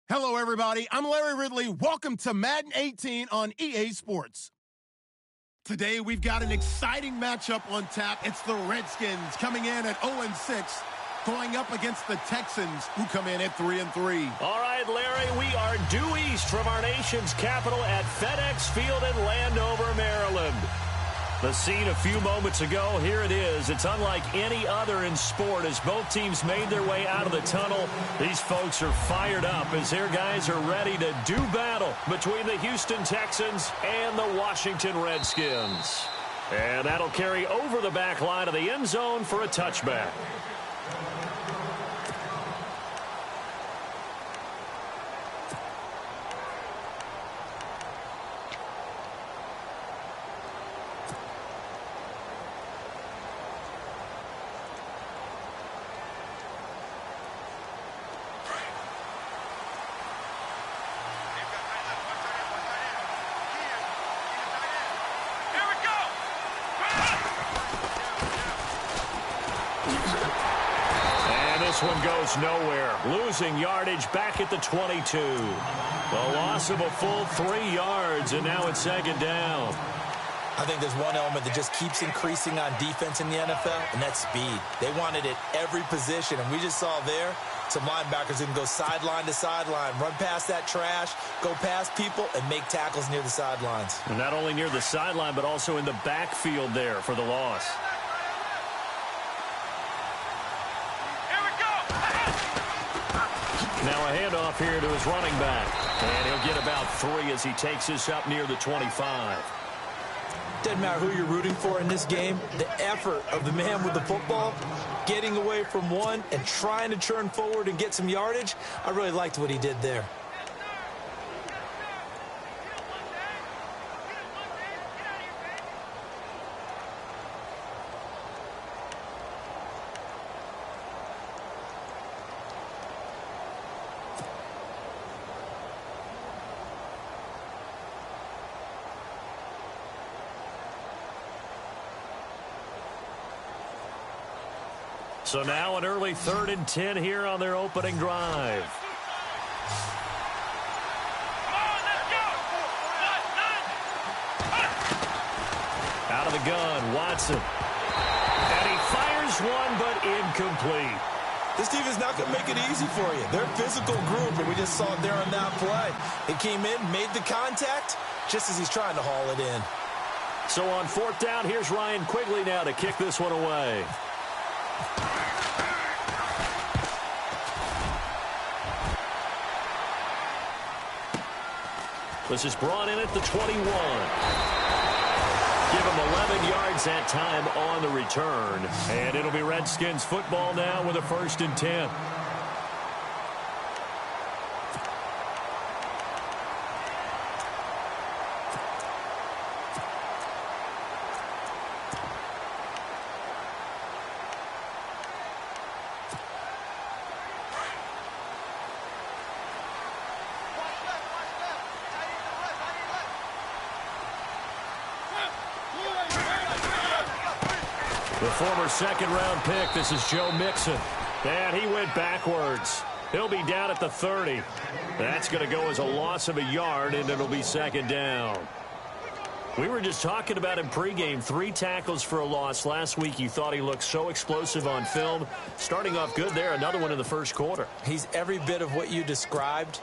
Hello, everybody. I'm Larry Ridley. Welcome to Madden 18 on EA Sports. Today, we've got an exciting matchup on tap. It's the Redskins coming in at 0-6, going up against the Texans, who come in at 3-3. All right, Larry, we are due east from our nation's capital at FedEx Field in Landover, Maryland. The scene a few moments ago, here it is. It's unlike any other in sport as both teams made their way out of the tunnel. These folks are fired up as their guys are ready to do battle between the Houston Texans and the Washington Redskins. And that'll carry over the back line of the end zone for a touchback. This one goes nowhere, losing yardage back at the 22. The loss of a full 3 yards, and now it's second down. I think there's one element that just keeps increasing on defense in the NFL, and that's speed. They want it at every position, and we just saw there some linebackers who can go sideline to sideline, run past that trash, go past people, and make tackles near the sidelines. And not only near the sideline, but also in the backfield there for the loss. Now a handoff here to his running back. And he'll get about 3 as he takes this up near the 25. Doesn't matter who you're rooting for in this game. The effort of the man with the football, getting away from one and trying to turn forward and get some yardage, I really liked what he did there. So now an early 3rd and 10 here on their opening drive. Out of the gun, Watson. And he fires one, but incomplete. This team is not going to make it easy for you. They're a physical group, and we just saw it there on that play. It came in, made the contact, just as he's trying to haul it in. So on 4th down, here's Ryan Quigley now to kick this one away. This is brought in at the 21. Give him 11 yards that time on the return. And it'll be Redskins football now with a 1st and 10. The former 2nd-round pick, this is Joe Mixon. And he went backwards. He'll be down at the 30. That's going to go as a loss of a yard, and it'll be 2nd down. We were just talking about him pregame, 3 tackles for a loss. Last week you thought he looked so explosive on film. Starting off good there, another one in the 1st quarter. He's every bit of what you described.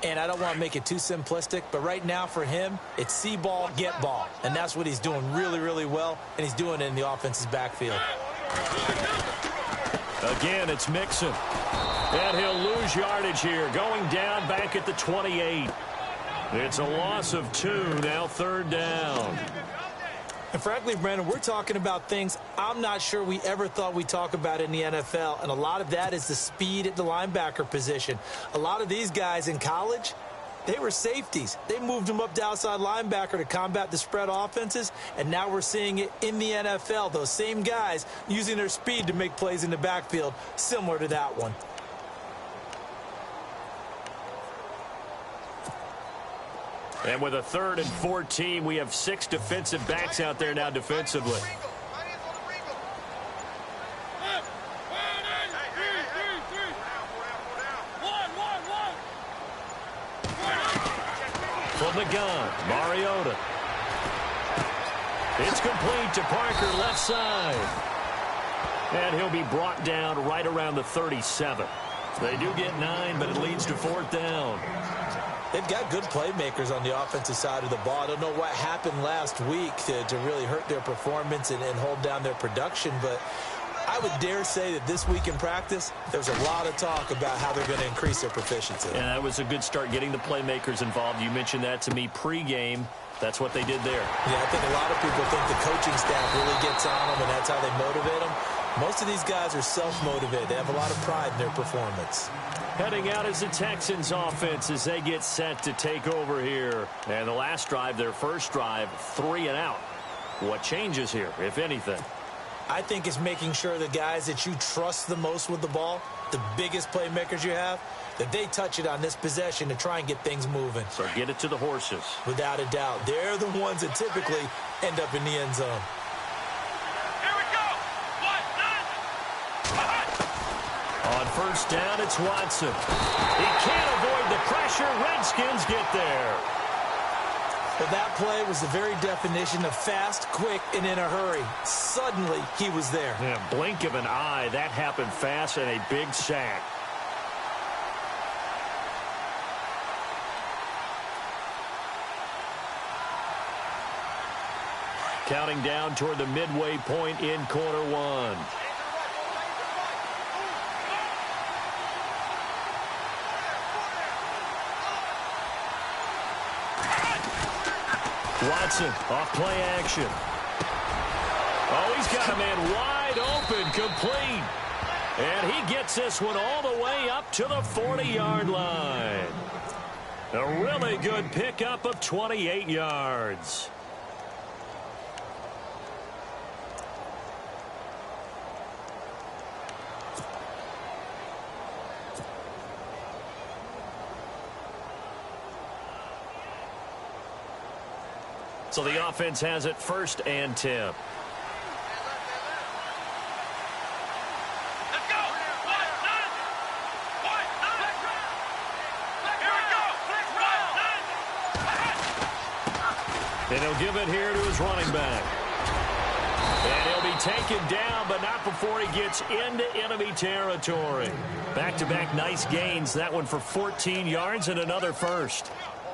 And I don't want to make it too simplistic, but right now for him, it's see ball, get ball. And that's what he's doing really, really well, and he's doing it in the offense's backfield. Again, it's Mixon. And he'll lose yardage here, going down back at the 28. It's a loss of 2, now 3rd down. And frankly, Brandon, we're talking about things I'm not sure we ever thought we'd talk about in the NFL, and a lot of that is the speed at the linebacker position. A lot of these guys in college, they were safeties. They moved them up to outside linebacker to combat the spread offenses, and now we're seeing it in the NFL. Those same guys using their speed to make plays in the backfield, similar to that one. And with a 3rd and 14, we have 6 defensive backs out there now defensively. From the gun, Mariota. It's complete to Parker, left side. And he'll be brought down right around the 37. They do get 9, but it leads to 4th down. They've got good playmakers on the offensive side of the ball. I don't know what happened last week to really hurt their performance and hold down their production, but I would dare say that this week in practice, there's a lot of talk about how they're going to increase their proficiency. And that was a good start, getting the playmakers involved. You mentioned that to me pregame. That's what they did there. Yeah, I think a lot of people think the coaching staff really gets on them, and that's how they motivate them. Most of these guys are self-motivated. They have a lot of pride in their performance. Heading out is the Texans offense as they get set to take over here. And the last drive, their first drive, 3 and out. What changes here, if anything? I think it's making sure the guys that you trust the most with the ball, the biggest playmakers you have, that they touch it on this possession to try and get things moving. So get it to the horses. Without a doubt. They're the ones that typically end up in the end zone. On first down, it's Watson. He can't avoid the pressure. Redskins get there. Well, that play was the very definition of fast, quick, and in a hurry. Suddenly, he was there. Yeah, blink of an eye. That happened fast and a big sack. Counting down toward the midway point in quarter one. Watson off play action. Oh, he's got a man wide open, complete. And he gets this one all the way up to the 40-yard line. A really good pickup of 28 yards. So the offense has it 1st and 10. Let's go. And he'll give it here to his running back. And he'll be taken down, but not before he gets into enemy territory. Back-to-back nice gains. That one for 14 yards and another first.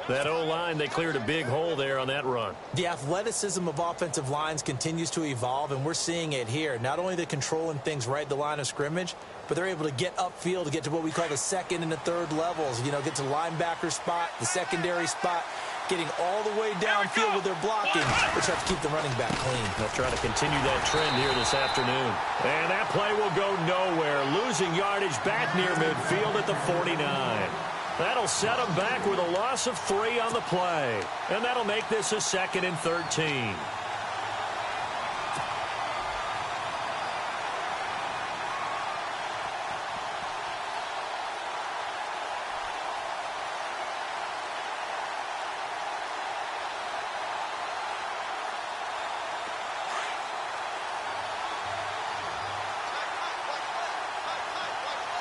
That O-line, they cleared a big hole there on that run. The athleticism of offensive lines continues to evolve, and we're seeing it here. Not only they're controlling things right at the line of scrimmage, but they're able to get upfield to get to what we call the second and the third levels. You know, get to the linebacker spot, the secondary spot, getting all the way downfield with their blocking, which have to keep the running back clean. They'll try to continue that trend here this afternoon. And that play will go nowhere. Losing yardage back near midfield at the 49. That'll set them back with a loss of 3 on the play. And that'll make this a 2nd and 13.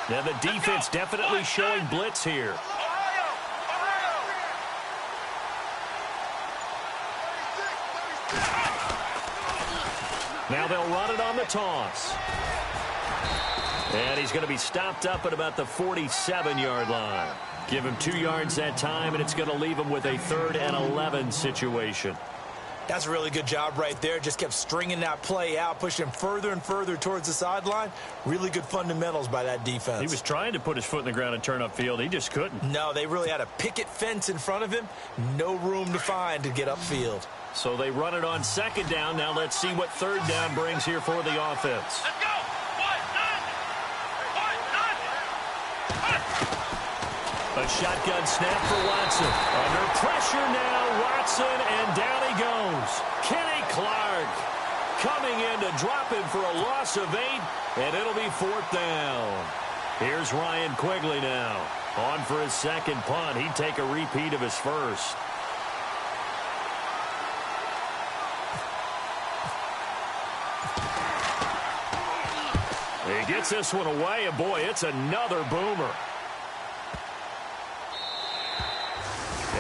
Now the defense definitely showing blitz here. Now they'll run it on the toss. And he's going to be stopped up at about the 47-yard line. Give him 2 yards that time, and it's going to leave him with a 3rd and 11 situation. That's a really good job right there. Just kept stringing that play out, pushing him further and further towards the sideline. Really good fundamentals by that defense. He was trying to put his foot in the ground and turn upfield. He just couldn't. No, they really had a picket fence in front of him. No room to find to get upfield. So they run it on 2nd down. Now let's see what 3rd down brings here for the offense. Let's go. A shotgun snap for Watson. Under pressure now, Watson, and down he goes. Kenny Clark coming in to drop him for a loss of 8, and it'll be 4th down. Here's Ryan Quigley now. On for his 2nd punt. He'd take a repeat of his first. He gets this one away, and boy, it's another boomer.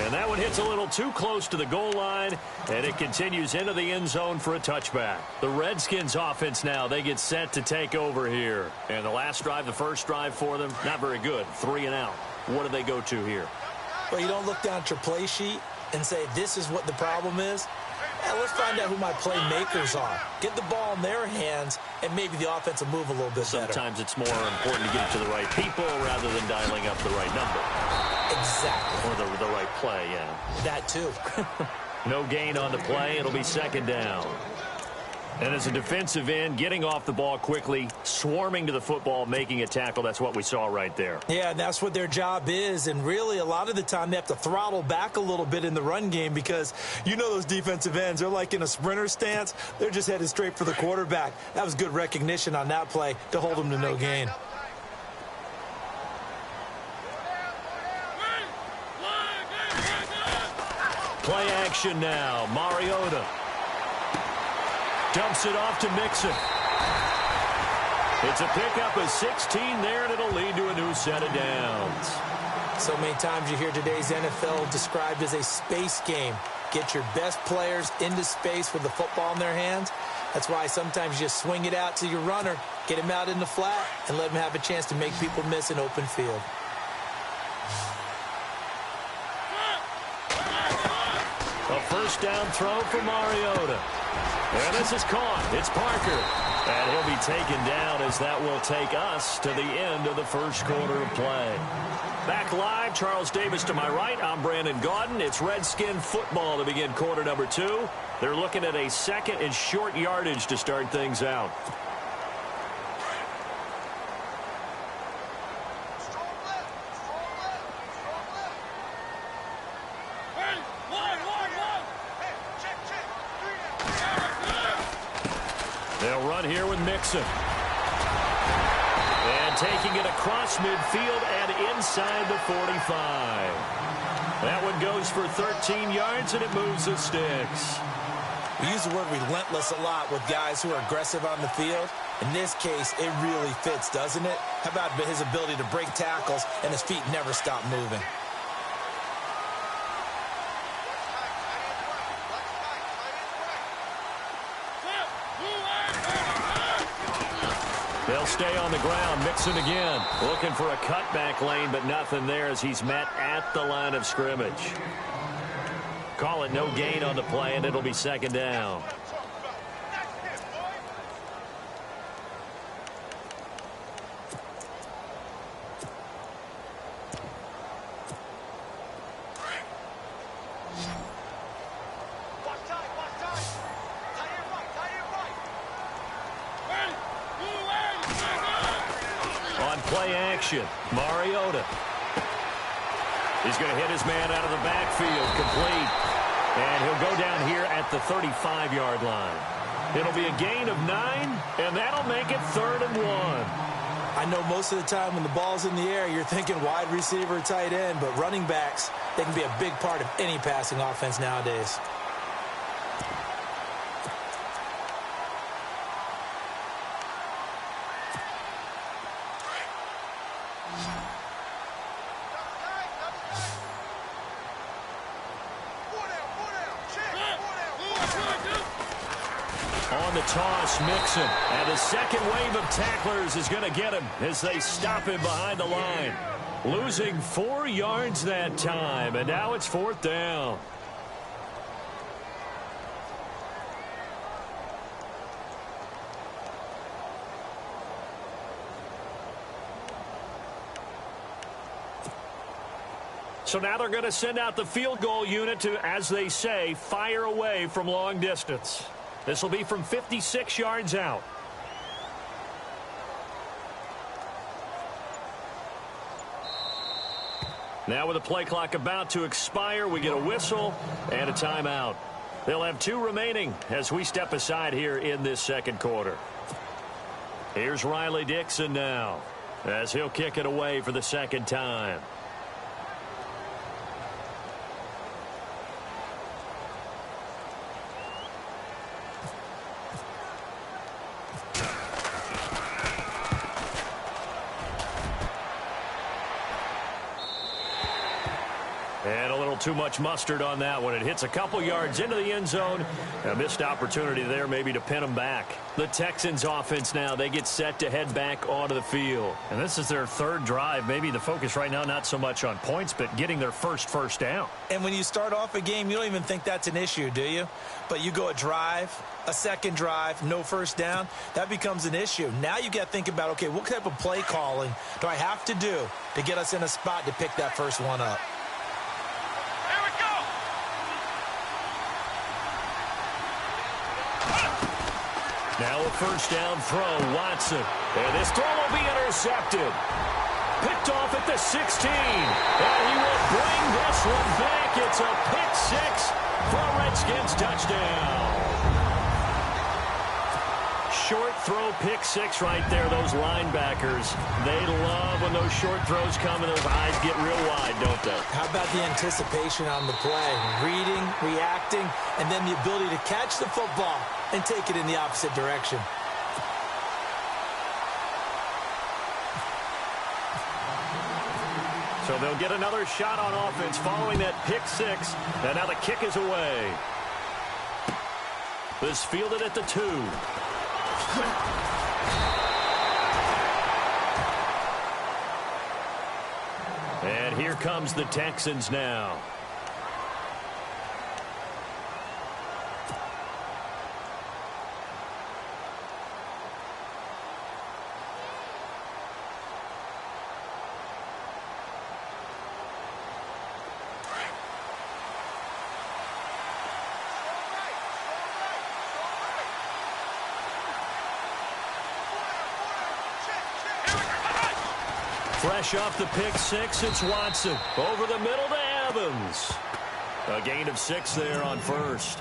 And that one hits a little too close to the goal line, and it continues into the end zone for a touchback. The Redskins offense now, they get set to take over here. And the last drive, the first drive for them, not very good. 3 and out. What do they go to here? Well, you don't look down at your play sheet and say, this is what the problem is. Yeah, let's find out who my playmakers are. Get the ball in their hands, and maybe the offense will move a little bit better. Sometimes it's more important to get it to the right people rather than dialing up the right number. Exactly. Or the right play, yeah. That too. No gain on the play. It'll be second down. And as a defensive end, getting off the ball quickly, swarming to the football, making a tackle, that's what we saw right there. Yeah, that's what their job is. And really, a lot of the time, they have to throttle back a little bit in the run game because you know those defensive ends, they're like in a sprinter stance. They're just headed straight for the quarterback. That was good recognition on that play to hold them to no gain. Play action now. Mariota dumps it off to Mixon. It's a pickup of 16 there, and it'll lead to a new set of downs. So many times you hear today's NFL described as a space game. Get your best players into space with the football in their hands. That's why sometimes you just swing it out to your runner, get him out in the flat, and let him have a chance to make people miss an open field. A first down throw for Mariota. And this is caught. It's Parker. And he'll be taken down as that will take us to the end of the first quarter of play. Back live, Charles Davis to my right. I'm Brandon Gaudin. It's Redskin football to begin quarter number 2. They're looking at a second and short yardage to start things out. They'll run here with Mixon. And taking it across midfield and inside the 45. That one goes for 13 yards, and it moves the sticks. We use the word relentless a lot with guys who are aggressive on the field. In this case, it really fits, doesn't it? How about his ability to break tackles and his feet never stop moving? They'll stay on the ground. Mixon again. Looking for a cutback lane, but nothing there as he's met at the line of scrimmage. Call it no gain on the play, and it'll be second down. Play action. Mariota. He's going to hit his man out of the backfield. Complete. And he'll go down here at the 35-yard line. It'll be a gain of 9, and that'll make it 3rd and 1. I know most of the time when the ball's in the air, you're thinking wide receiver, tight end, but running backs, they can be a big part of any passing offense nowadays. On the toss, Mixon. And the second wave of tacklers is going to get him as they stop him behind the line. Losing 4 yards that time, and now it's 4th down. So now they're going to send out the field goal unit to, as they say, fire away from long distance. This will be from 56 yards out. Now with the play clock about to expire, we get a whistle and a timeout. They'll have 2 remaining as we step aside here in this second quarter. Here's Riley Dixon now as he'll kick it away for the second time. And a little too much mustard on that one. It hits a couple yards into the end zone. A missed opportunity there maybe to pin them back. The Texans offense now, they get set to head back onto the field. And this is their third drive. Maybe the focus right now not so much on points, but getting their first down. And when you start off a game, you don't even think that's an issue, do you? But you go a drive, a second drive, no first down, that becomes an issue. Now you got to think about, okay, what type of play calling do I have to do to get us in a spot to pick that first one up? Now a first down throw, Watson. And this throw will be intercepted. Picked off at the 16. And he will bring this one back. It's a pick six for a Redskins touchdown. Short throw, pick six right there. Those linebackers, they love when those short throws come and those eyes get real wide, don't they? How about the anticipation on the play? Reading, reacting, and then the ability to catch the football and take it in the opposite direction. So they'll get another shot on offense following that pick six. And now the kick is away. This fielded at the 2. And here comes the Texans now. Fresh off the pick six, it's Watson. Over the middle to Evans. A gain of 6 there on first.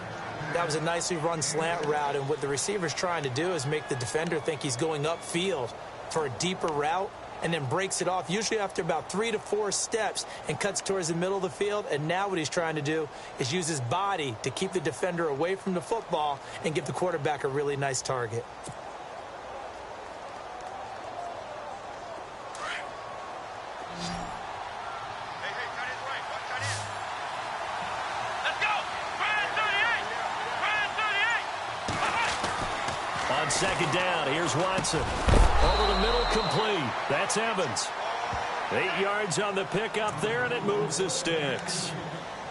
That was a nicely run slant route, and what the receiver's trying to do is make the defender think he's going upfield for a deeper route, and then breaks it off, usually after about 3 to 4 steps, and cuts towards the middle of the field. And now what he's trying to do is use his body to keep the defender away from the football and give the quarterback a really nice target. On second down, here's Watson. Over the middle, complete. That's Evans. 8 yards on the pickup there, and it moves the sticks.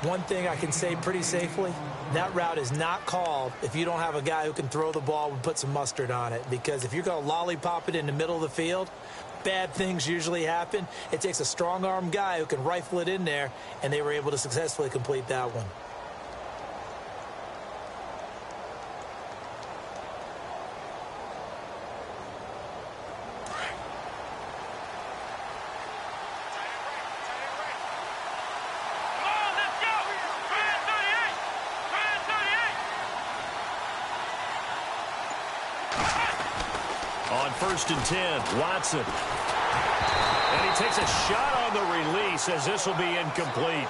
One thing I can say pretty safely, that route is not called if you don't have a guy who can throw the ball and put some mustard on it. Because if you're going to lollipop it in the middle of the field, bad things usually happen. It takes a strong-arm guy who can rifle it in there, and they were able to successfully complete that one. On 1st and 10, Watson. And he takes a shot on the release as this will be incomplete.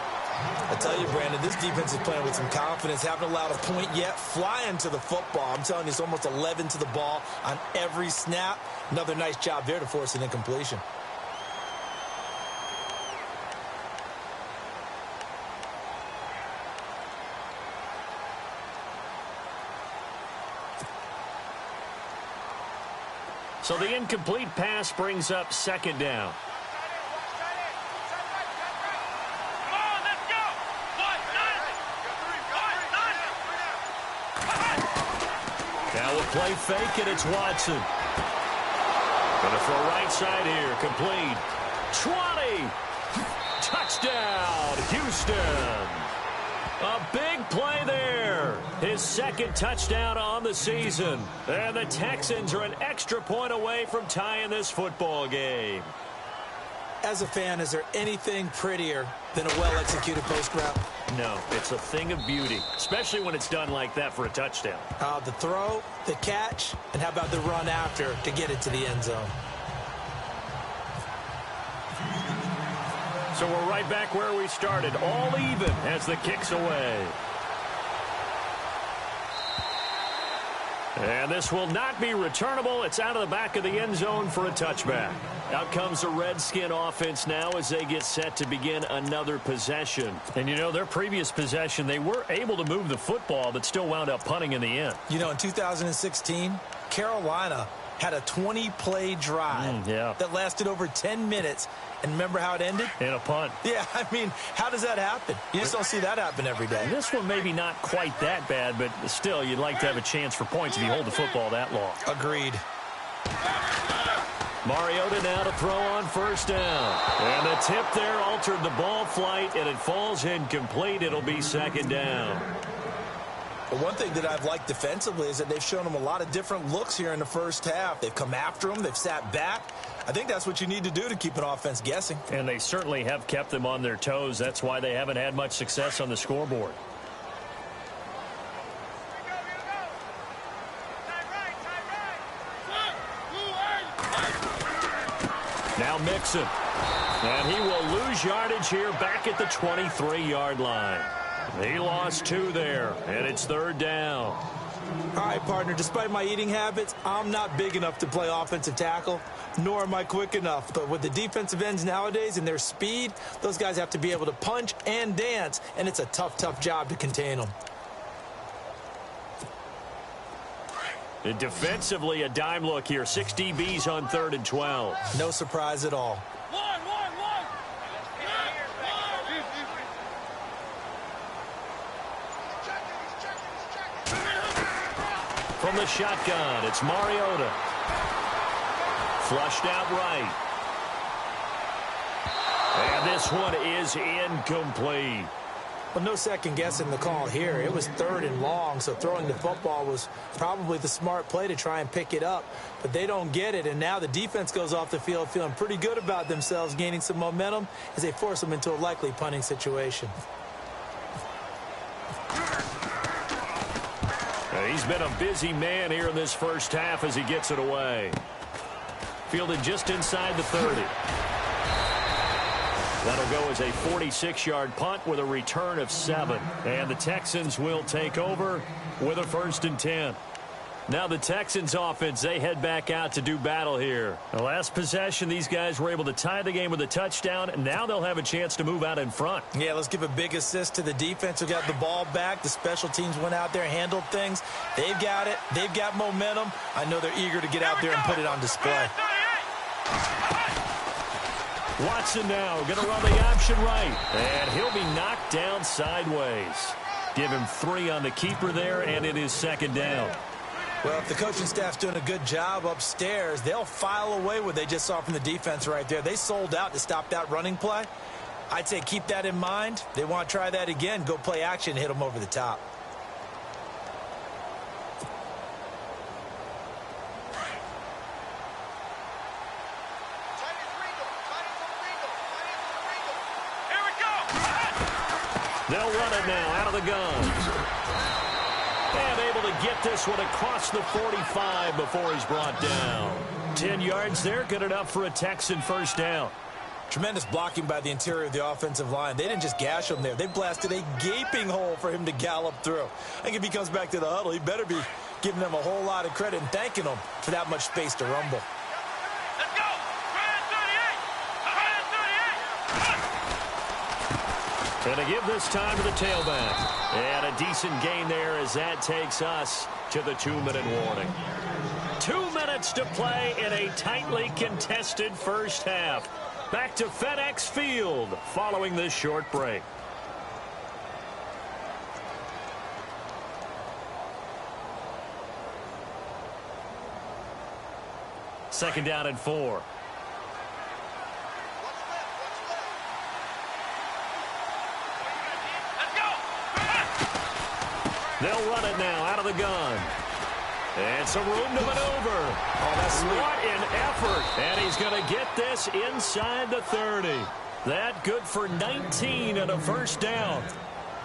I tell you, Brandon, this defense is playing with some confidence. Haven't allowed a point yet. Flying to the football. I'm telling you, it's almost 11 to the ball on every snap. Another nice job there to force an incompletion. So the incomplete pass brings up second down. Now a play fake, and it's Watson. Gonna throw right side here, complete. 20! Touchdown, Houston! A big play there. His second touchdown on the season. And the Texans are an extra point away from tying this football game. As a fan, is there anything prettier than a well-executed post route? No, it's a thing of beauty, especially when it's done like that for a touchdown. The throw, the catch, and how about the run after to get it to the end zone? So we're right back where we started, all even as the kick's away. And this will not be returnable. It's out of the back of the end zone for a touchback. Out comes the Redskin offense now as they get set to begin another possession. And, you know, their previous possession, they were able to move the football, but still wound up punting in the end. You know, in 2016, Carolina had a 20-play drive that lasted over 10 minutes. And remember how it ended? In a punt. Yeah, I mean, how does that happen? You just don't see that happen every day. And this one maybe not quite that bad, but still, you'd like to have a chance for points if you hold the football that long. Agreed. Mariota now to throw on first down. And the tip there altered the ball flight, and it falls incomplete. It'll be second down. Well, one thing that I've liked defensively is that they've shown them a lot of different looks here in the first half. They've come after them. They've sat back. I think that's what you need to do to keep an offense guessing. And they certainly have kept them on their toes. That's why they haven't had much success on the scoreboard. Now Mixon. And he will lose yardage here back at the 23-yard line. He lost 2 there, and it's third down. All right, partner, despite my eating habits, I'm not big enough to play offensive tackle, nor am I quick enough. But with the defensive ends nowadays and their speed, those guys have to be able to punch and dance, and it's a tough, tough job to contain them. And defensively, a dime look here. 6 DBs on 3rd and 12. No surprise at all. From the shotgun, it's Mariota. Flushed out right. And this one is incomplete. Well, no second guessing the call here. It was 3rd and long, so throwing the football was probably the smart play to try and pick it up. But they don't get it, and now the defense goes off the field feeling pretty good about themselves, gaining some momentum as they force them into a likely punting situation. He's been a busy man here in this first half as he gets it away. Fielded just inside the 30. That'll go as a 46-yard punt with a return of 7. And the Texans will take over with a 1st and 10. Now the Texans offense, they head back out to do battle here. The last possession, these guys were able to tie the game with a touchdown, and now they'll have a chance to move out in front. Yeah, let's give a big assist to the defense who got the ball back. The special teams went out there and handled things. They've got it. They've got momentum. I know they're eager to get out there and put it on display. Watson now going to run the option right, and he'll be knocked down sideways. Give him 3 on the keeper there, and it is second down. Well, if the coaching staff's doing a good job upstairs, they'll file away what they just saw from the defense right there. They sold out to stop that running play. I'd say keep that in mind. They want to try that again. Go play action, hit them over the top. They'll run it now out of the gun. And able to get this one across the 45 before he's brought down. 10 yards there, good enough for a Texan first down. Tremendous blocking by the interior of the offensive line. They didn't just gash him there. They blasted a gaping hole for him to gallop through. I think if he comes back to the huddle, he better be giving them a whole lot of credit and thanking them for that much space to rumble. Let's go! 138! 138! And to give this time to the tailback. And a decent gain there as that takes us to the 2-minute warning. 2 minutes to play in a tightly contested first half. Back to FedEx Field following this short break. Second down and 4. They'll run it now out of the gun. And some room to maneuver. Oh, that's sweet. What an effort. And he's going to get this inside the 30. That good for 19 and a first down.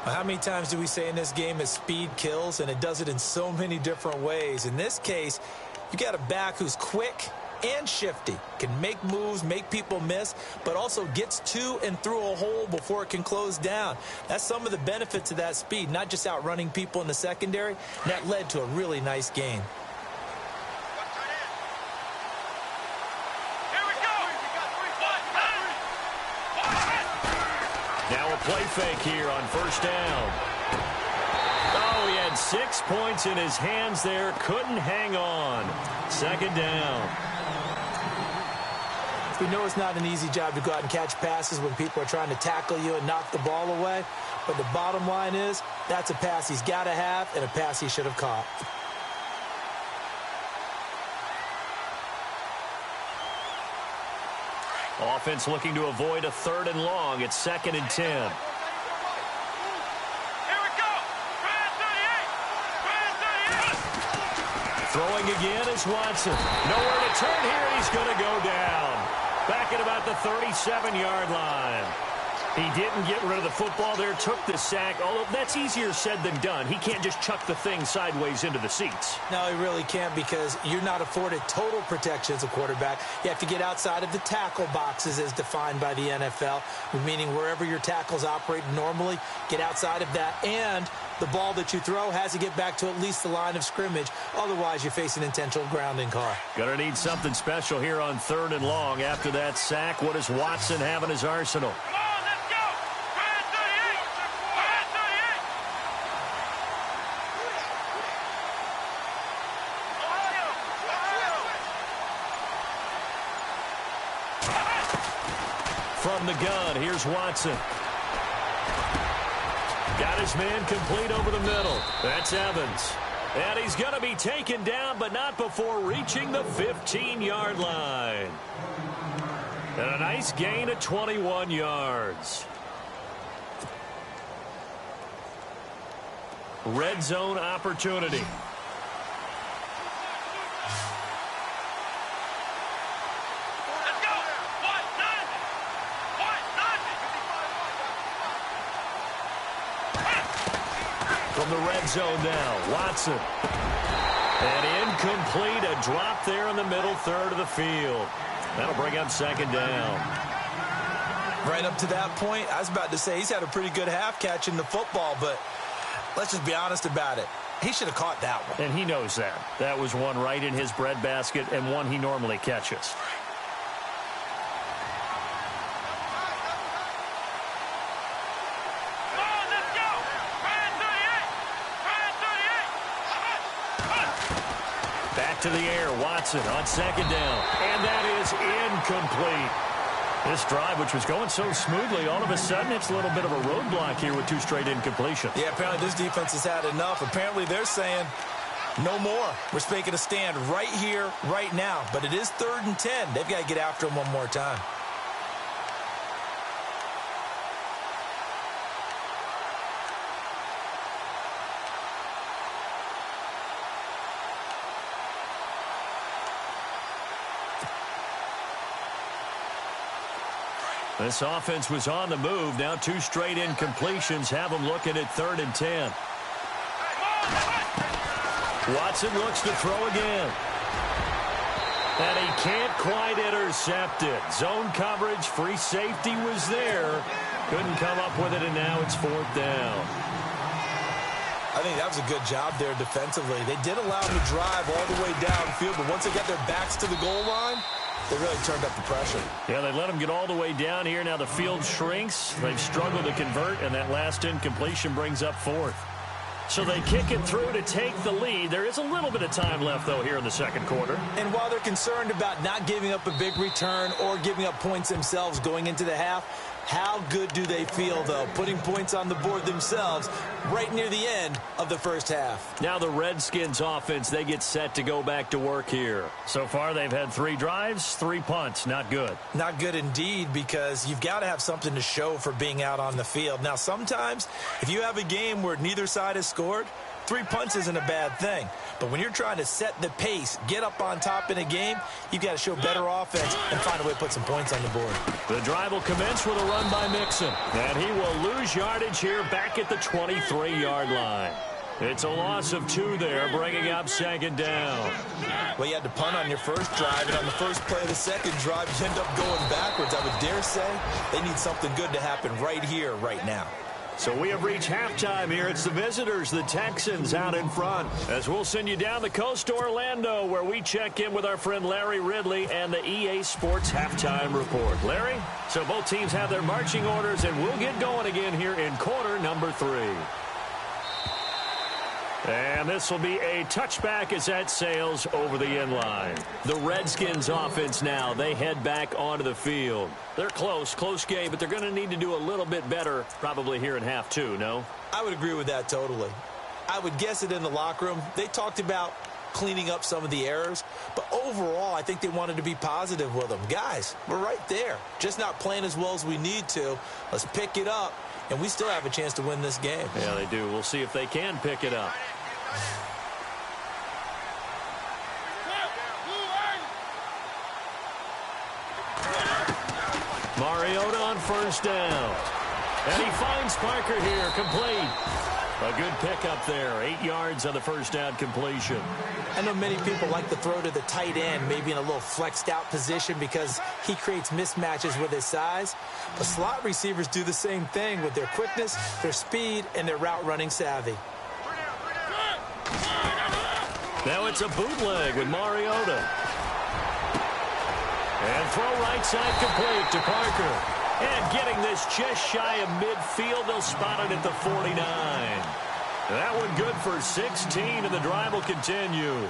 How many times do we say in this game that speed kills, and it does it in so many different ways? In this case, you got a back who's quick and shifty, can make moves, make people miss, but also gets to and through a hole before it can close down. That's some of the benefits of that speed, not just outrunning people in the secondary. That led to a really nice gain. Here we go! Now a play fake here on first down. Oh, he had 6 points in his hands there. Couldn't hang on. Second down. We know it's not an easy job to go out and catch passes when people are trying to tackle you and knock the ball away. But the bottom line is, that's a pass he's got to have and a pass he should have caught. Offense looking to avoid a 3rd and long. It's 2nd and 10. Here we go. Throwing again is Watson. Nowhere to turn here. He's going to go down. Back at about the 37-yard line. He didn't get rid of the football there, took the sack, although that's easier said than done. He can't just chuck the thing sideways into the seats. No, he really can't, because you're not afforded total protection as a quarterback. You have to get outside of the tackle boxes as defined by the NFL, meaning wherever your tackles operate normally, get outside of that, and the ball that you throw has to get back to at least the line of scrimmage. Otherwise, you face an intentional grounding call. Gonna need something special here on 3rd and long. After that sack, what does Watson have in his arsenal? From the gun, here's Watson. Got his man complete over the middle. That's Evans. And he's going to be taken down, but not before reaching the 15-yard line. And a nice gain of 21 yards. Red zone opportunity. From the red zone now, Watson. And incomplete, a drop there in the middle 3rd of the field. That'll bring up 2nd down. Right up to that point, I was about to say he's had a pretty good half catching the football, but let's just be honest about it. He should have caught that one. And he knows that. That was one right in his breadbasket and one he normally catches. Back to the air, Watson on 2nd down. And that is incomplete. This drive, which was going so smoothly, all of a sudden it's a little bit of a roadblock here with 2 straight incompletions. Yeah, apparently this defense has had enough. Apparently they're saying no more. We're making a stand right here, right now. But it is 3rd and 10. They've got to get after him one more time. This offense was on the move. Now 2 straight incompletions have them looking at 3rd and 10. Watson looks to throw again. And he can't quite intercept it. Zone coverage, free safety was there. Couldn't come up with it, and now it's 4th down. I think that was a good job there defensively. They did allow him to drive all the way downfield, but once they got their backs to the goal line, they really turned up the pressure. Yeah, they let him get all the way down here. Now the field shrinks. They've struggled to convert, and that last incompletion brings up 4th. So they kick it through to take the lead. There is a little bit of time left, though, here in the 2nd quarter. And while they're concerned about not giving up a big return or giving up points themselves going into the half, how good do they feel, though, putting points on the board themselves right near the end of the first half? Now the Redskins offense, they get set to go back to work here. So far they've had 3 drives, 3 punts. Not good. Not good indeed, because you've got to have something to show for being out on the field. Now sometimes if you have a game where neither side has scored, 3 punts isn't a bad thing. But when you're trying to set the pace, get up on top in a game, you've got to show better offense and find a way to put some points on the board. The drive will commence with a run by Mixon. And he will lose yardage here back at the 23-yard line. It's a loss of 2 there, bringing up 2nd down. Well, you had to punt on your first drive, and on the first play of the second drive, you end up going backwards. I would dare say they need something good to happen right here, right now. So we have reached halftime here. It's the visitors, the Texans, out in front. As we'll send you down the coast to Orlando, where we check in with our friend Larry Ridley and the EA Sports Halftime Report. Larry, so both teams have their marching orders, and we'll get going again here in quarter number 3. And this will be a touchback as that sails over the end line. The Redskins offense now, they head back onto the field. They're close game, but they're going to need to do a little bit better probably here in half 2, no? I would agree with that totally. I would guess it in the locker room. They talked about cleaning up some of the errors, but overall I think they wanted to be positive with them. Guys, we're right there. Just not playing as well as we need to. Let's pick it up, and we still have a chance to win this game. Yeah, they do. We'll see if they can pick it up. Mariota on first down. And he finds Parker here, complete. A good pickup there, 8 yards on the first down completion. I know many people like to throw to the tight end, maybe in a little flexed out position because he creates mismatches with his size. But slot receivers do the same thing with their quickness, their speed, and their route running savvy. Now it's a bootleg with Mariota. And throw right side complete to Parker. And getting this just shy of midfield, they'll spot it at the 49. That one good for 16, and the drive will continue.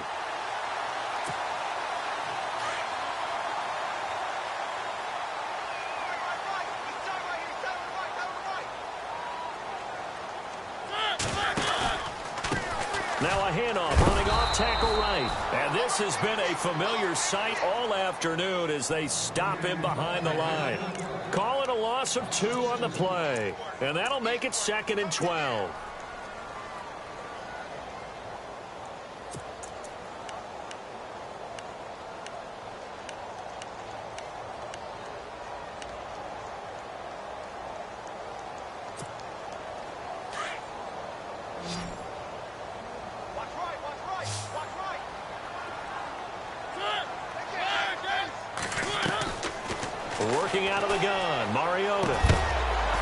Now a handoff, running off tackle right. And this has been a familiar sight all afternoon as they stop him behind the line. Call it a loss of 2 on the play. And that'll make it 2nd and 12. Working out of the gun, Mariota.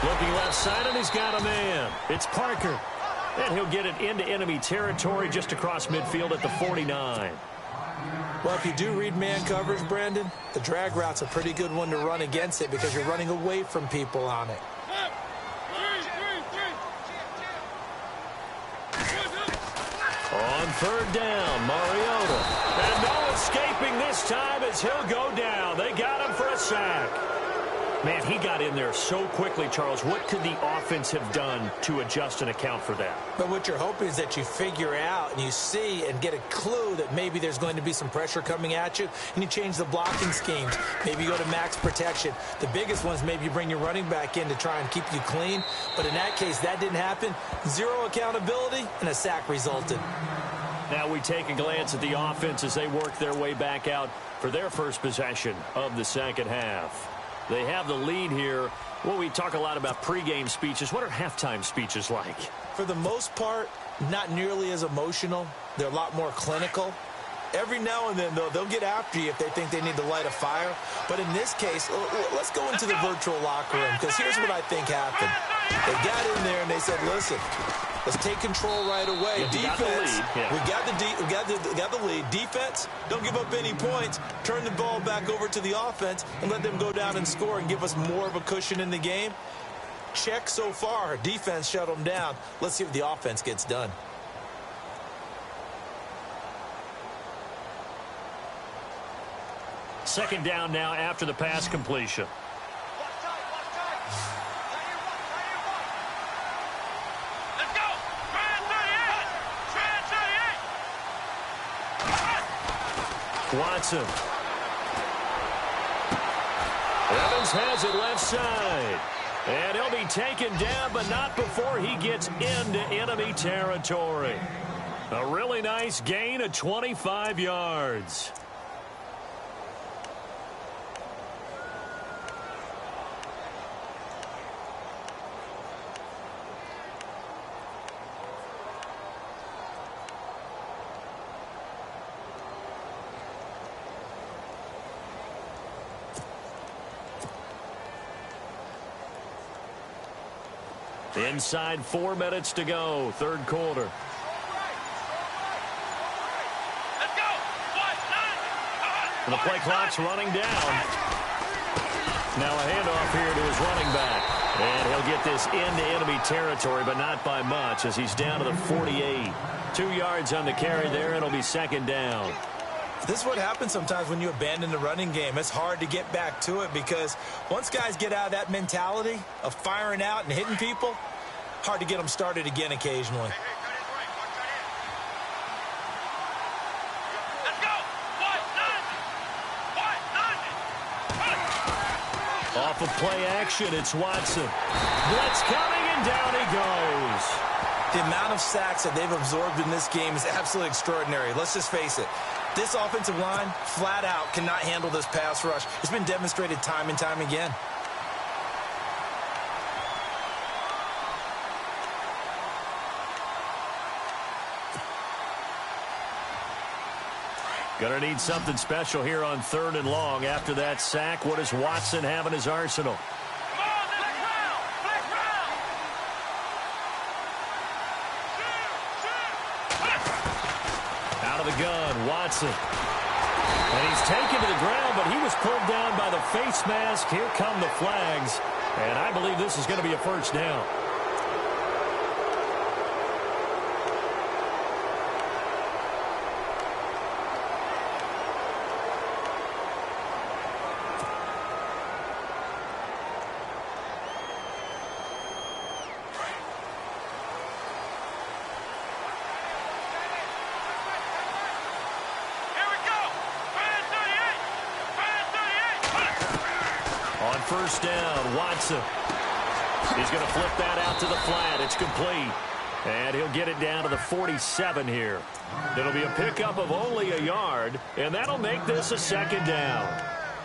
Looking left side, and he's got a man. It's Parker. And he'll get it into enemy territory just across midfield at the 49. Well, if you do read man coverage, Brandon, the drag route's a pretty good one to run against it because you're running away from people on it. On third down, Mariota. And no escaping this time as he'll go down. They got him for a sack. Man, he got in there so quickly, Charles. What could the offense have done to adjust and account for that? But what you're hoping is that you figure out and you see and get a clue that maybe there's going to be some pressure coming at you, and you change the blocking schemes. Maybe you go to max protection. The biggest ones, maybe you bring your running back in to try and keep you clean. But in that case, that didn't happen. Zero accountability, and a sack resulted. Now we take a glance at the offense as they work their way back out for their first possession of the second half. They have the lead here. Well, we talk a lot about pregame speeches. What are halftime speeches like? For the most part, not nearly as emotional. They're a lot more clinical. Every now and then, though, they'll get after you if they think they need to light a fire. But in this case, let's go into the virtual locker room, because here's what I think happened. They got in there and they said, listen, let's take control right away. Defense, we got the lead. Defense, don't give up any points. Turn the ball back over to the offense and let them go down and score and give us more of a cushion in the game. Check so far. Defense shut them down. Let's see if the offense gets done. Second down now after the pass completion. Let's go! Watson. Evans has it left side. And he'll be taken down, but not before he gets into enemy territory. A really nice gain of 25 yards. Inside 4 minutes to go, third quarter. Let's go. And the play clock's running down. Now a handoff here to his running back. And he'll get this into enemy territory, but not by much as he's down to the 48. 2 yards on the carry there. It'll be second down. This is what happens sometimes when you abandon the running game. It's hard to get back to it because once guys get out of that mentality of firing out and hitting people, hard to get them started again occasionally. Let's go. Off of play action, it's Watson. Blitz coming, and down he goes. The amount of sacks that they've absorbed in this game is absolutely extraordinary. Let's just face it. This offensive line, flat out, cannot handle this pass rush. It's been demonstrated time and time again. Gonna need something special here on 3rd and long. After that sack, what does Watson have in his arsenal? Out of the gun, Watson. And he's taken to the ground, but he was pulled down by the face mask. Here come the flags. And I believe this is going to be a first down. First down, Watson. He's going to flip that out to the flat. It's complete. And he'll get it down to the 47 here. It'll be a pickup of only a yard, and that'll make this a second down.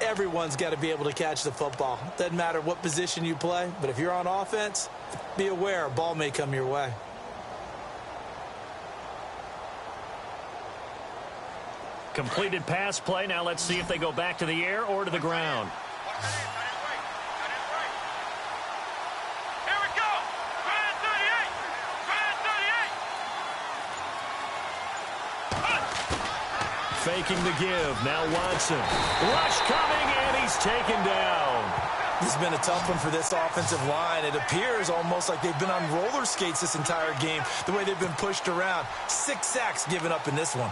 Everyone's got to be able to catch the football. Doesn't matter what position you play, but if you're on offense, be aware a ball may come your way. Completed pass play. Now let's see if they go back to the air or to the ground. Faking the give. Now Watson. Rush coming, and he's taken down. This has been a tough one for this offensive line. It appears almost like they've been on roller skates this entire game, the way they've been pushed around. 6 sacks given up in this one.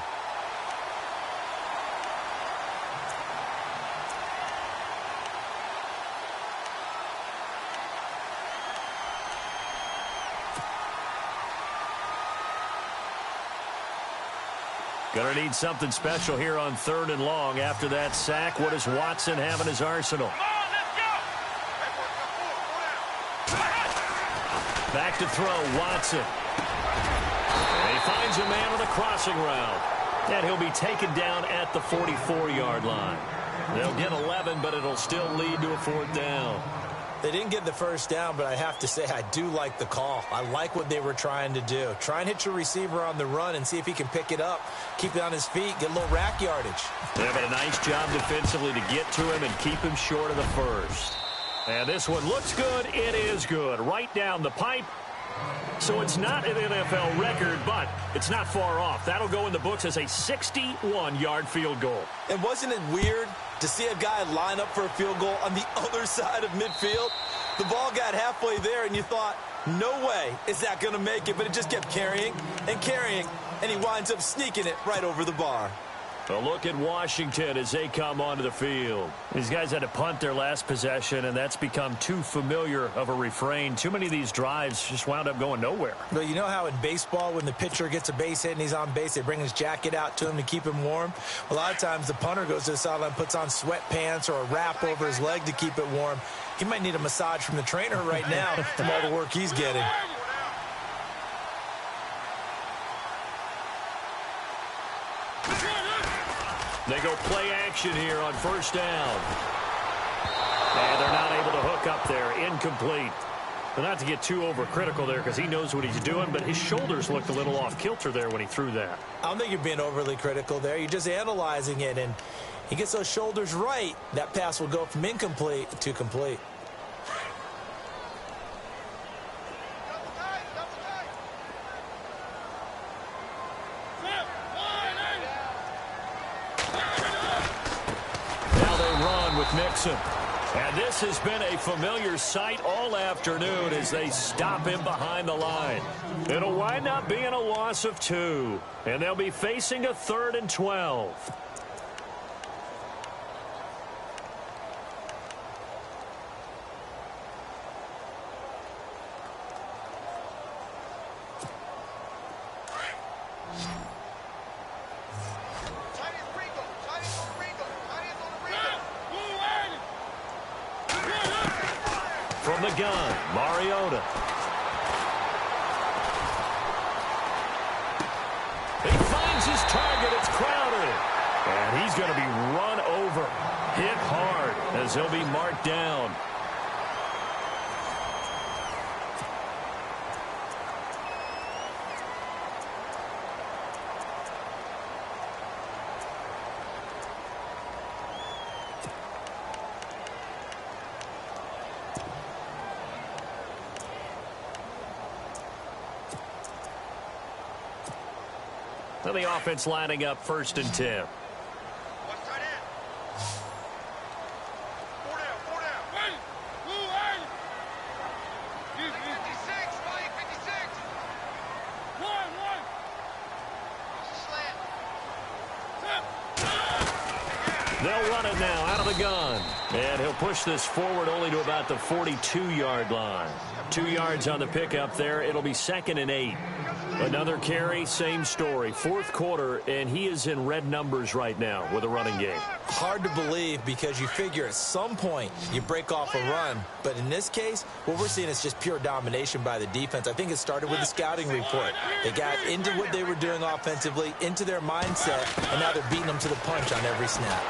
Gonna need something special here on 3rd and long. After that sack, what does Watson have in his arsenal? Come on, let's go. Back to throw, Watson. And he finds a man on the crossing route. And he'll be taken down at the 44-yard line. They'll get 11, but it'll still lead to a 4th down. They didn't get the first down, but I have to say I do like the call. I like what they were trying to do. Try and hit your receiver on the run and see if he can pick it up, keep it on his feet, get a little rack yardage. They've done a nice job defensively to get to him and keep him short of the first. And this one looks good. It is good. Right down the pipe. So it's not an NFL record, but it's not far off. That'll go in the books as a 61-yard field goal. And wasn't it weird to see a guy line up for a field goal on the other side of midfield? The ball got halfway there, and you thought, no way is that going to make it. But it just kept carrying, and he winds up sneaking it right over the bar. A look at Washington as they come onto the field. These guys had to punt their last possession, and that's become too familiar of a refrain. Too many of these drives just wound up going nowhere. Well, you know how in baseball when the pitcher gets a base hit and he's on base, they bring his jacket out to him to keep him warm? A lot of times the punter goes to the sideline, puts on sweatpants or a wrap over his leg to keep it warm. He might need a massage from the trainer right now from all the work he's getting. They go play action here on first down. And they're not able to hook up there. Incomplete. But not to get too overcritical there because he knows what he's doing, but his shoulders looked a little off kilter there when he threw that. I don't think you're being overly critical there. You're just analyzing it, and he gets those shoulders right. That pass will go from incomplete to complete. sacks him. And this has been a familiar sight all afternoon as they stop him behind the line. It'll wind up being a loss of 2. And they'll be facing a 3rd and 12. From the gun, Mariota. He finds his target. It's Crowder. And he's going to be run over. Hit hard as he'll be marked down. So the offense lining up 1st and 10. They'll run it now out of the gun. And he'll push this forward only to about the 42-yard line. 2 yards on the pickup there. It'll be 2nd and 8. Another carry, same story. 4th quarter, and he is in red numbers right now with a running game. Hard to believe because you figure at some point you break off a run. But in this case, what we're seeing is just pure domination by the defense. I think it started with the scouting report. They got into what they were doing offensively, into their mindset, and now they're beating them to the punch on every snap.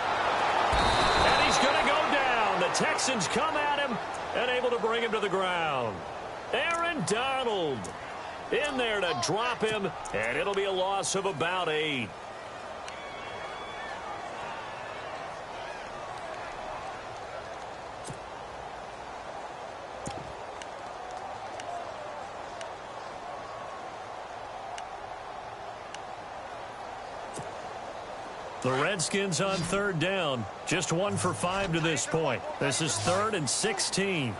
And he's going to go down. The Texans come at him and able to bring him to the ground. Aaron Donald in there to drop him, and it'll be a loss of about 8. The Redskins on 3rd down. Just 1 for 5 to this point. This is 3rd and 16.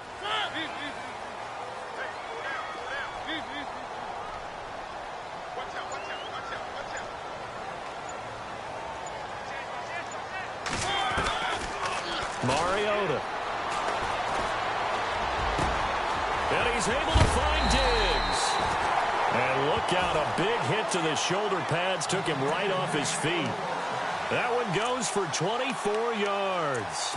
Mariota. And he's able to find Diggs. And look out, a big hit to the shoulder pads took him right off his feet. That one goes for 24 yards.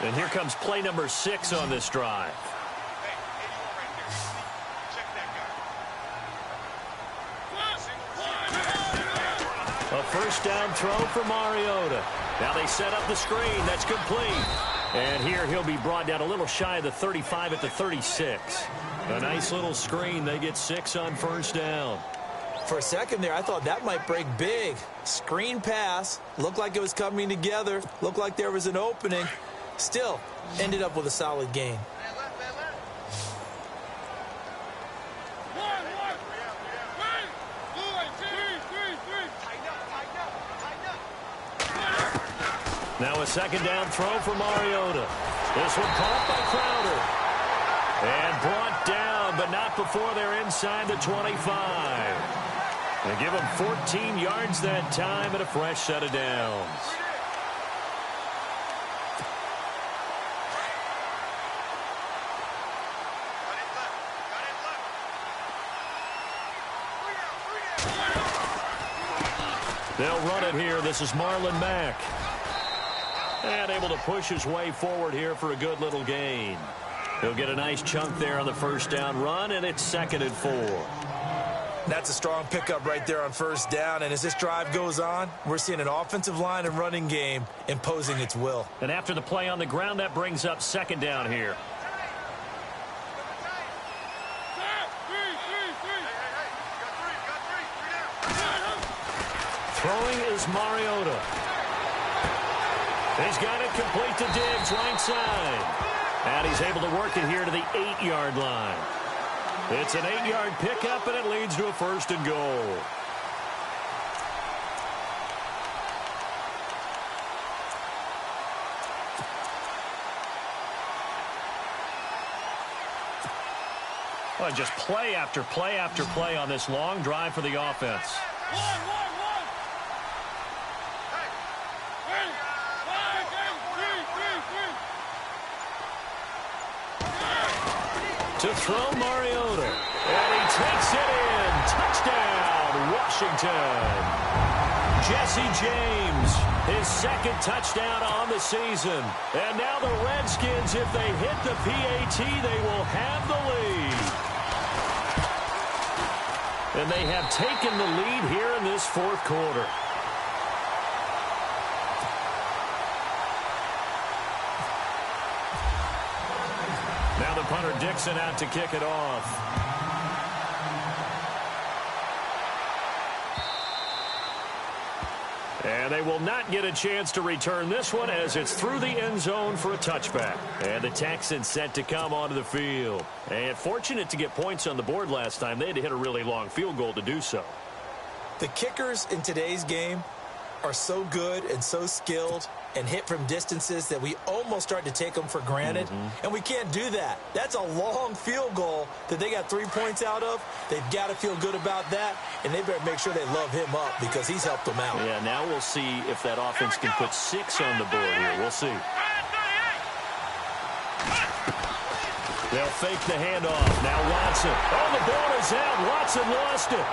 And here comes play number 6 on this drive. A 1st down throw for Mariota. Now they set up the screen. That's complete. And here he'll be brought down a little shy of the 35 at the 36. A nice little screen. They get 6 on 1st down. For a second there, I thought that might break big. Screen pass. Looked like it was coming together. Looked like there was an opening. Still, ended up with a solid gain. Now a 2nd down throw for Mariota. This one caught by Crowder. And brought down, but not before they're inside the 25. They give him 14 yards that time and a fresh set of downs. They'll run it here. This is Marlon Mack. And able to push his way forward here for a good little gain. He'll get a nice chunk there on the 1st down run, and it's 2nd and 4. That's a strong pickup right there on 1st down. And as this drive goes on, we're seeing an offensive line and running game imposing its will. And after the play on the ground, that brings up 2nd down here. Throwing is Mariota. He's got it complete to Diggs, right side. And he's able to work it here to the 8-yard line. It's an 8-yard pickup, and it leads to a 1st and goal. Well, just play after play after play on this long drive for the offense. To throw Mariota, and he takes it in. Touchdown, Washington. Jesse James, his 2nd touchdown on the season. And now the Redskins, if they hit the PAT, they will have the lead. And they have taken the lead here in this 4th quarter. Now the punter Dixon out to kick it off. And they will not get a chance to return this one as it's through the end zone for a touchback. And the Texans set to come onto the field. And fortunate to get points on the board last time. They had to hit a really long field goal to do so. The kickers in today's game are so good and so skilled and hit from distances that we almost start to take them for granted. And we can't do that. That's a long field goal that they got 3 points out of. They've got to feel good about that, and they better make sure they love him up because he's helped them out. Yeah, now we'll see if that offense can put 6 on the board here. We'll see. They'll fake the handoff. Now Watson. Oh, the ball is out. Watson lost it.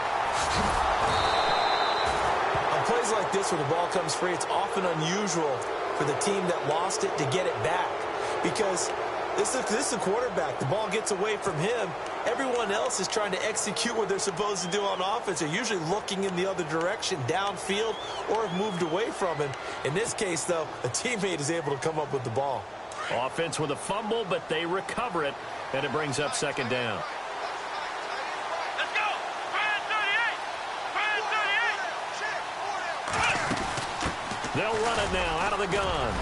Plays like this where the ball comes free, it's often unusual for the team that lost it to get it back because this is a quarterback. The ball gets away from him. Everyone else is trying to execute what they're supposed to do on offense. They're usually looking in the other direction, downfield, or have moved away from him. In this case, though, a teammate is able to come up with the ball. Offense with a fumble, but they recover it, and it brings up 2nd down. They'll run it now out of the gun.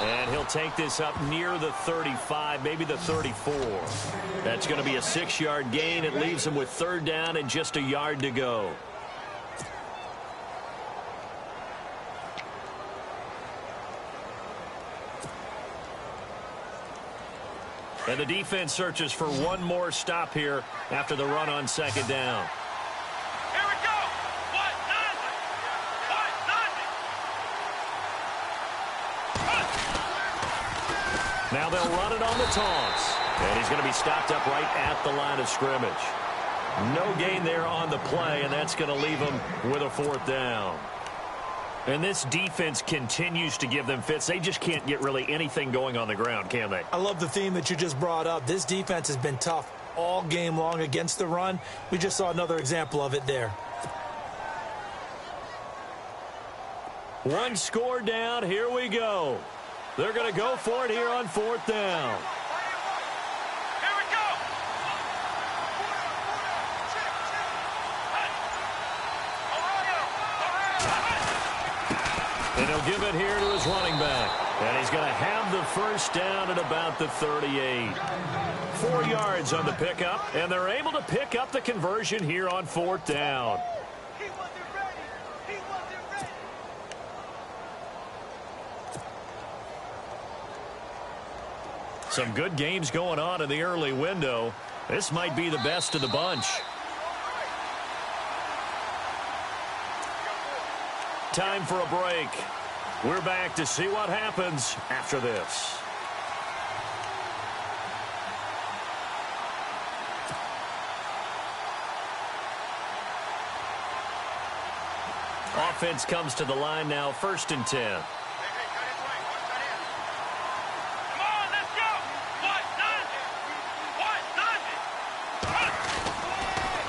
And he'll take this up near the 35, maybe the 34. That's going to be a 6-yard gain. It leaves them with 3rd down and just a yard to go. And the defense searches for one more stop here after the run on 2nd down. Now they'll run it on the toss. And he's going to be stopped up right at the line of scrimmage. No gain there on the play, and that's going to leave them with a 4th down. And this defense continues to give them fits. They just can't get really anything going on the ground, can they? I love the theme that you just brought up. This defense has been tough all game long against the run. We just saw another example of it there. One score down. Here we go. They're going to go for it here on 4th down. Here we go. And he'll give it here to his running back. And he's going to have the 1st down at about the 38. 4 yards on the pickup, and they're able to pick up the conversion here on 4th down. Some good games going on in the early window. This might be the best of the bunch. Time for a break. We're back to see what happens after this. Offense comes to the line now, 1st and 10.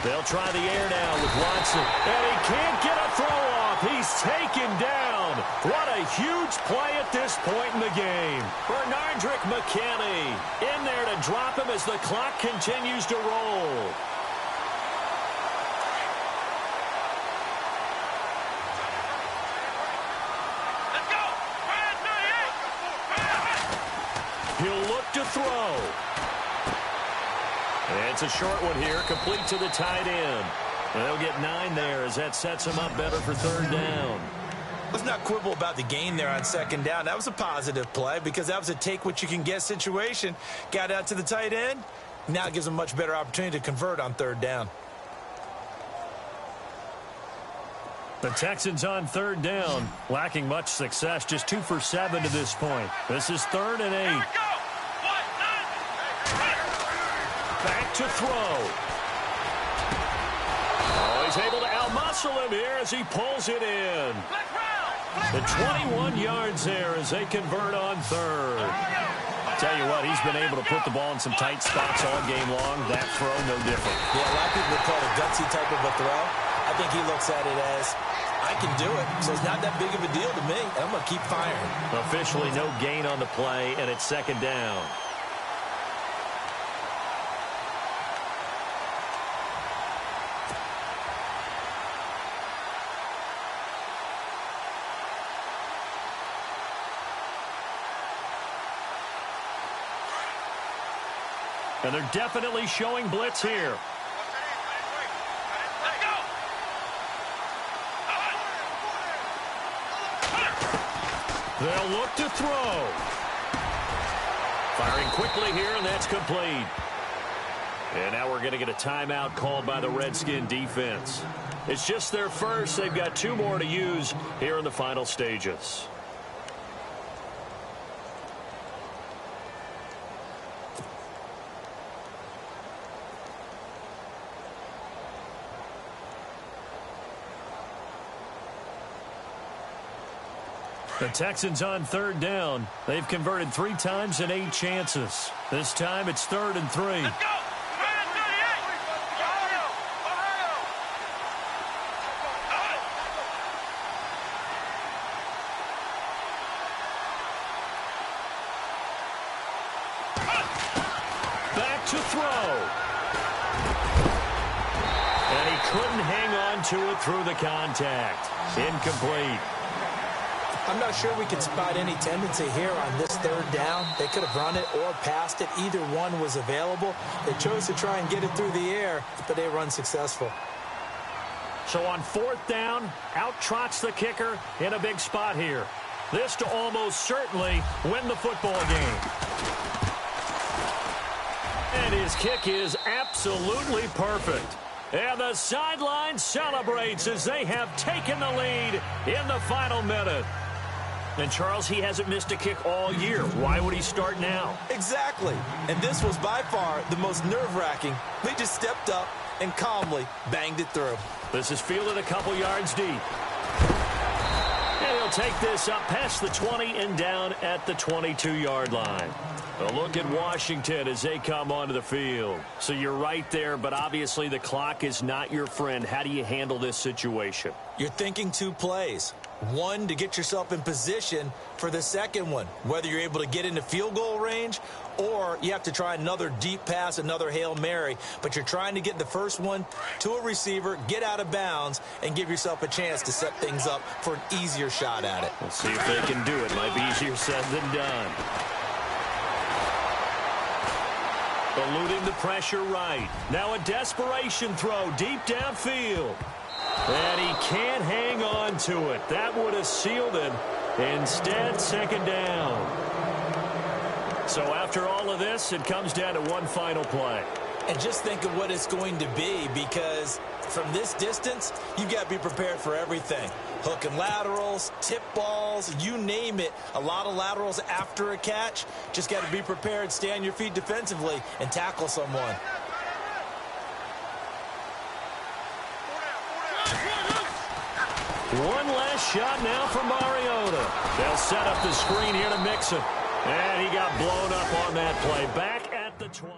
They'll try the air now with Watson. And he can't get a throw off. He's taken down. What a huge play at this point in the game. Bernardrick McKinney in there to drop him as the clock continues to roll. Let's go. He'll look to throw. It's a short one here, complete to the tight end. And they'll get 9 there as that sets them up better for third down. Let's not quibble about the gain there on second down. That was a positive play because that was a take-what-you-can-get situation. Got out to the tight end. Now it gives them a much better opportunity to convert on third down. The Texans on third down, lacking much success, just 2 for 7 to this point. This is 3rd and 8. Back to throw. Oh, he's able to out-muscle him here as he pulls it in. The 21 yards there as they convert on third. Tell you what, he's been able to put the ball in some tight spots all game long. That throw, no different. Yeah, a lot of people would call it a gutsy type of a throw. I think he looks at it as, I can do it, so it's not that big of a deal to me, and I'm going to keep firing. Officially no gain on the play, and it's second down. And they're definitely showing blitz here. They'll look to throw. Firing quickly here, and that's complete. And now we're going to get a timeout called by the Redskin defense. It's just their first. They've got 2 more to use here in the final stages. The Texans on third down. They've converted 3 times in 8 chances. This time it's 3rd and 3. Let's go! Back to throw. And he couldn't hang on to it through the contact. Incomplete. I'm not sure we can spot any tendency here on this third down. They could have run it or passed it. Either one was available. They chose to try and get it through the air, but they run successful. So on 4th down, out trots the kicker in a big spot here. This to almost certainly win the football game. And his kick is absolutely perfect. And the sideline celebrates as they have taken the lead in the final minute. And, Charles, he hasn't missed a kick all year. Why would he start now? Exactly. And this was by far the most nerve-wracking. They just stepped up and calmly banged it through. This is fielded a couple yards deep. And he'll take this up past the 20 and down at the 22-yard line. A look at Washington as they come onto the field. So you're right there, but obviously the clock is not your friend. How do you handle this situation? You're thinking 2 plays. One, to get yourself in position for the second one, whether you're able to get into field goal range or you have to try another deep pass, another Hail Mary. But you're trying to get the first one to a receiver, get out of bounds, and give yourself a chance to set things up for an easier shot at it. Let's see if they can do it. Might be easier said than done. Eluding the pressure right. Now a desperation throw deep downfield. And he can't hang on to it. That would have sealed it. Instead, second down. So after all of this, it comes down to one final play. And just think of what it's going to be, because from this distance, you've got to be prepared for everything. Hook and laterals, tip balls, you name it. A lot of laterals after a catch. Just got to be prepared, stay on your feet defensively, and tackle someone. One last shot now for Mariota. They'll set up the screen here to mix him. And he got blown up on that play. Back at the 20.